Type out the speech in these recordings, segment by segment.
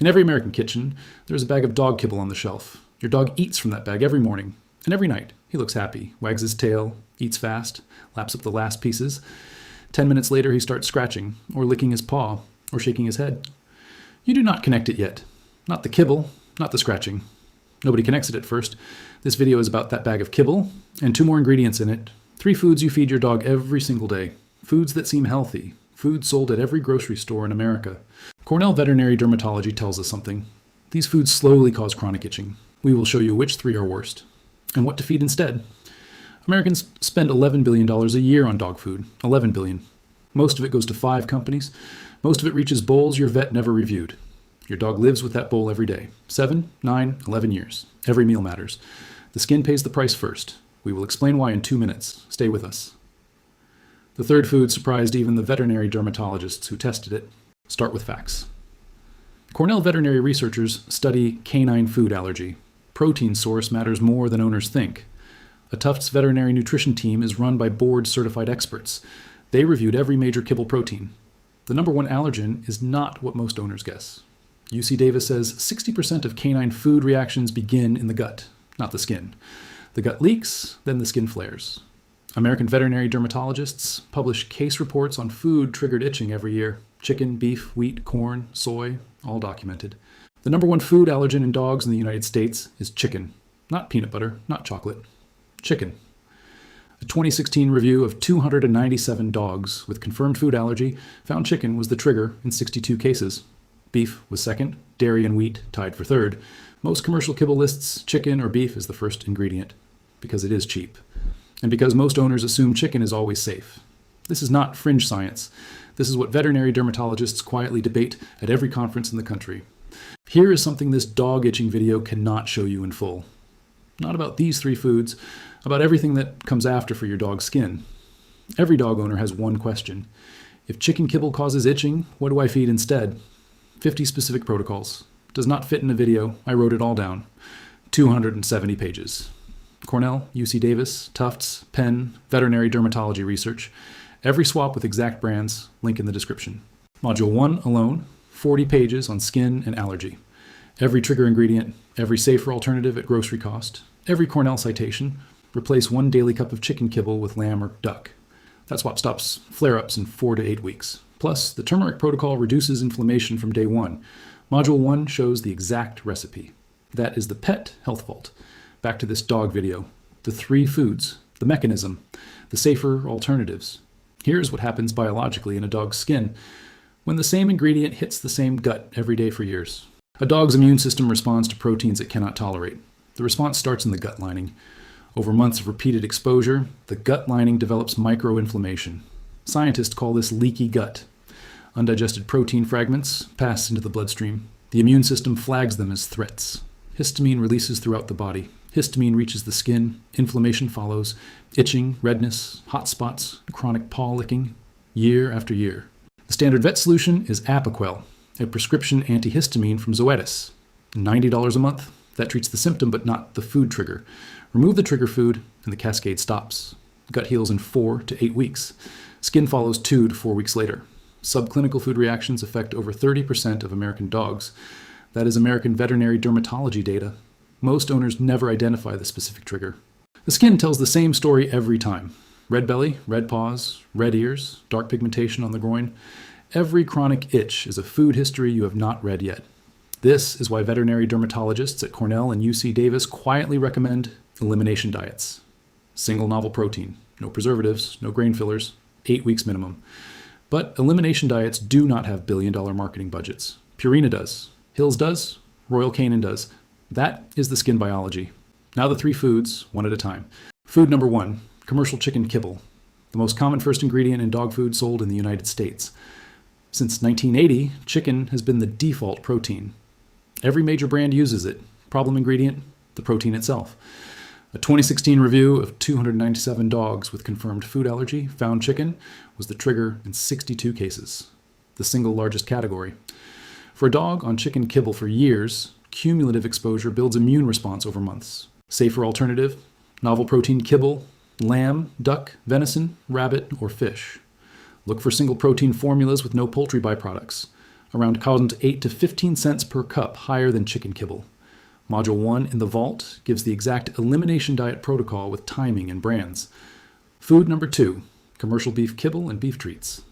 In every American kitchen, there's a bag of dog kibble on the shelf. Your dog eats from that bag every morning and every night. He looks happy, wags his tail, eats fast, laps up the last pieces. 10 minutes later, he starts scratching, or licking his paw, or shaking his head. You do not connect it yet. Not the kibble, not the scratching. Nobody connects it at first. This video is about that bag of kibble and 2 more ingredients in it. 3 foods you feed your dog every single day. Foods that seem healthy. Foods sold at every grocery store in America. Cornell Veterinary Dermatology tells us something. These foods slowly cause chronic itching. We will show you which 3 are worst and what to feed instead. Americans spend $11 billion a year on dog food. $11 billion. Most of it goes to 5 companies. Most of it reaches bowls your vet never reviewed. Your dog lives with that bowl every day. 7, 9, 11 years. Every meal matters. The skin pays the price first. We will explain why in 2 minutes. Stay with us. The third food surprised even the veterinary dermatologists who tested it. Start with facts. Cornell veterinary researchers study canine food allergy. Protein source matters more than owners think. A Tufts veterinary nutrition team is run by board-certified experts. They reviewed every major kibble protein. The number 1 allergen is not what most owners guess. UC Davis says 60% of canine food reactions begin in the gut, not the skin. The gut leaks, then the skin flares. American veterinary dermatologists publish case reports on food-triggered itching every year. Chicken, beef, wheat, corn, soy, all documented. The number 1 food allergen in dogs in the United States is chicken. Not peanut butter, not chocolate. Chicken. A 2016 review of 297 dogs with confirmed food allergy found chicken was the trigger in 62 cases. Beef was second, dairy and wheat tied for third. Most commercial kibble lists chicken or beef is the first ingredient, because it is cheap. And because most owners assume chicken is always safe. This is not fringe science. This is what veterinary dermatologists quietly debate at every conference in the country. Here is something this dog itching video cannot show you in full. Not about these 3 foods, about everything that comes after for your dog's skin. Every dog owner has one question. If chicken kibble causes itching, what do I feed instead? 50 specific protocols. Does not fit in a video. I wrote it all down. 270 pages. Cornell, UC Davis, Tufts, Penn, veterinary dermatology research. Every swap with exact brands, link in the description. Module 1 alone, 40 pages on skin and allergy. Every trigger ingredient, every safer alternative at grocery cost, every Cornell citation. Replace 1 daily cup of chicken kibble with lamb or duck. That swap stops flare-ups in 4 to 8 weeks. Plus, the turmeric protocol reduces inflammation from day 1. Module 1 shows the exact recipe. That is the pet health vault. Back to this dog video. The 3 foods, the mechanism, the safer alternatives. Here's what happens biologically in a dog's skin when the same ingredient hits the same gut every day for years. A dog's immune system responds to proteins it cannot tolerate. The response starts in the gut lining. Over months of repeated exposure, the gut lining develops microinflammation. Scientists call this leaky gut. Undigested protein fragments pass into the bloodstream. The immune system flags them as threats. Histamine releases throughout the body. Histamine reaches the skin, inflammation follows, itching, redness, hot spots, chronic paw licking, year after year. The standard vet solution is Apoquel, a prescription antihistamine from Zoetis. $90 a month. That treats the symptom but not the food trigger. Remove the trigger food and the cascade stops. Gut heals in 4 to 8 weeks. Skin follows 2 to 4 weeks later. Subclinical food reactions affect over 30% of American dogs. That is American veterinary dermatology data. Most owners never identify the specific trigger. The skin tells the same story every time. Red belly, red paws, red ears, dark pigmentation on the groin. Every chronic itch is a food history you have not read yet. This is why veterinary dermatologists at Cornell and UC Davis quietly recommend elimination diets. Single novel protein, no preservatives, no grain fillers, 8 weeks minimum. But elimination diets do not have billion-dollar marketing budgets. Purina does. Hills does. Royal Canin does. That is the skin biology. Now the 3 foods, one at a time. Food number 1, commercial chicken kibble, the most common first ingredient in dog food sold in the United States. Since 1980, chicken has been the default protein. Every major brand uses it. Problem ingredient, the protein itself. A 2016 review of 297 dogs with confirmed food allergy found chicken was the trigger in 62 cases, the single largest category. For a dog on chicken kibble for years, cumulative exposure builds immune response over months. Safer alternative, novel protein kibble, lamb, duck, venison, rabbit, or fish. Look for single protein formulas with no poultry byproducts. around cost 8 to 15 cents per cup higher than chicken kibble. Module 1 in the vault gives the exact elimination diet protocol with timing and brands. Food number 2, commercial beef kibble and beef treats.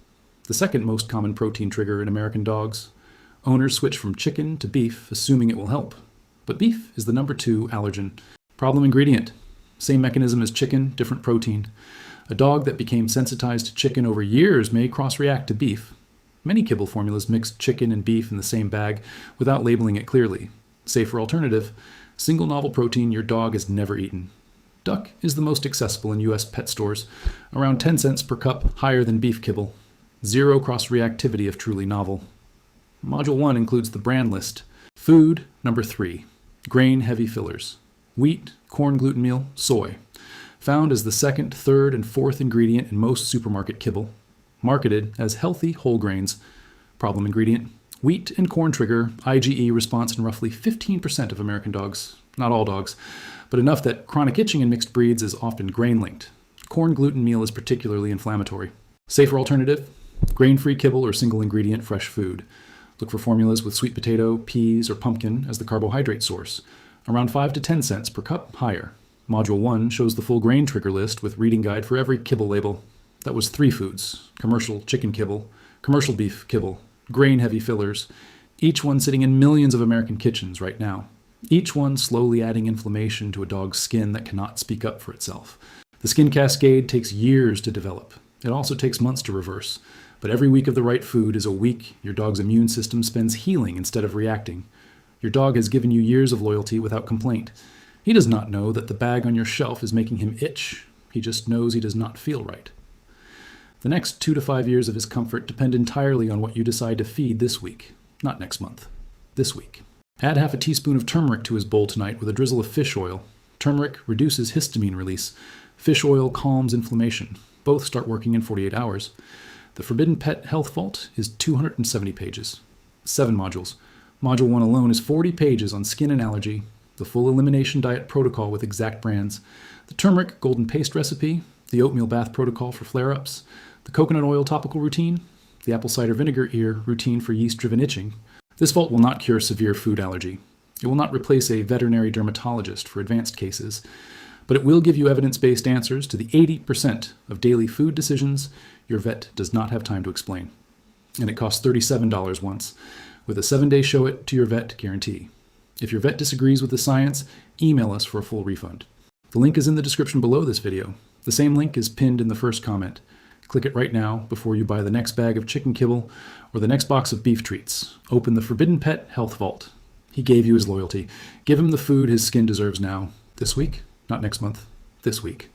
The second most common protein trigger in American dogs. Owners switch from chicken to beef, assuming it will help. But beef is the number 2 allergen. Problem ingredient. Same mechanism as chicken, different protein. A dog that became sensitized to chicken over years may cross-react to beef. Many kibble formulas mix chicken and beef in the same bag without labeling it clearly. Safer alternative, single novel protein your dog has never eaten. Duck is the most accessible in U.S. pet stores, around 10 cents per cup higher than beef kibble. Zero cross-reactivity if truly novel. Module 1 includes the brand list. Food number 3, grain-heavy fillers. Wheat, corn gluten meal, soy. Found as the second, third, and fourth ingredient in most supermarket kibble. Marketed as healthy whole grains. Problem ingredient. Wheat and corn trigger IgE response in roughly 15% of American dogs. Not all dogs, but enough that chronic itching in mixed breeds is often grain-linked. Corn gluten meal is particularly inflammatory. Safer alternative, grain-free kibble or single-ingredient fresh food. Look for formulas with sweet potato, peas, or pumpkin as the carbohydrate source. Around 5 to 10 cents per cup higher. Module 1 shows the full grain trigger list with reading guide for every kibble label. That was 3 foods, commercial chicken kibble, commercial beef kibble, grain-heavy fillers, each one sitting in millions of American kitchens right now. Each one slowly adding inflammation to a dog's skin that cannot speak up for itself. The skin cascade takes years to develop. It also takes months to reverse. But every week of the right food is a week your dog's immune system spends healing instead of reacting. Your dog has given you years of loyalty without complaint. He does not know that the bag on your shelf is making him itch. He just knows he does not feel right. The next 2 to 5 years of his comfort depend entirely on what you decide to feed this week, not next month, this week. Add half a teaspoon of turmeric to his bowl tonight with a drizzle of fish oil. Turmeric reduces histamine release. Fish oil calms inflammation. Both start working in 48 hours. The Forbidden Pet Health Vault is 270 pages, 7 modules. Module 1 alone is 40 pages on skin and allergy, the full elimination diet protocol with exact brands, the turmeric golden paste recipe, the oatmeal bath protocol for flare-ups, the coconut oil topical routine, the apple cider vinegar ear routine for yeast-driven itching. This vault will not cure severe food allergy. It will not replace a veterinary dermatologist for advanced cases, but it will give you evidence-based answers to the 80% of daily food decisions your vet does not have time to explain. And it costs $37 once, with a 7-day show it to your vet guarantee. If your vet disagrees with the science, email us for a full refund. The link is in the description below this video. The same link is pinned in the first comment. Click it right now before you buy the next bag of chicken kibble or the next box of beef treats. Open the Forbidden Pet Health Vault. He gave you his loyalty. Give him the food his skin deserves now. This week, not next month, this week.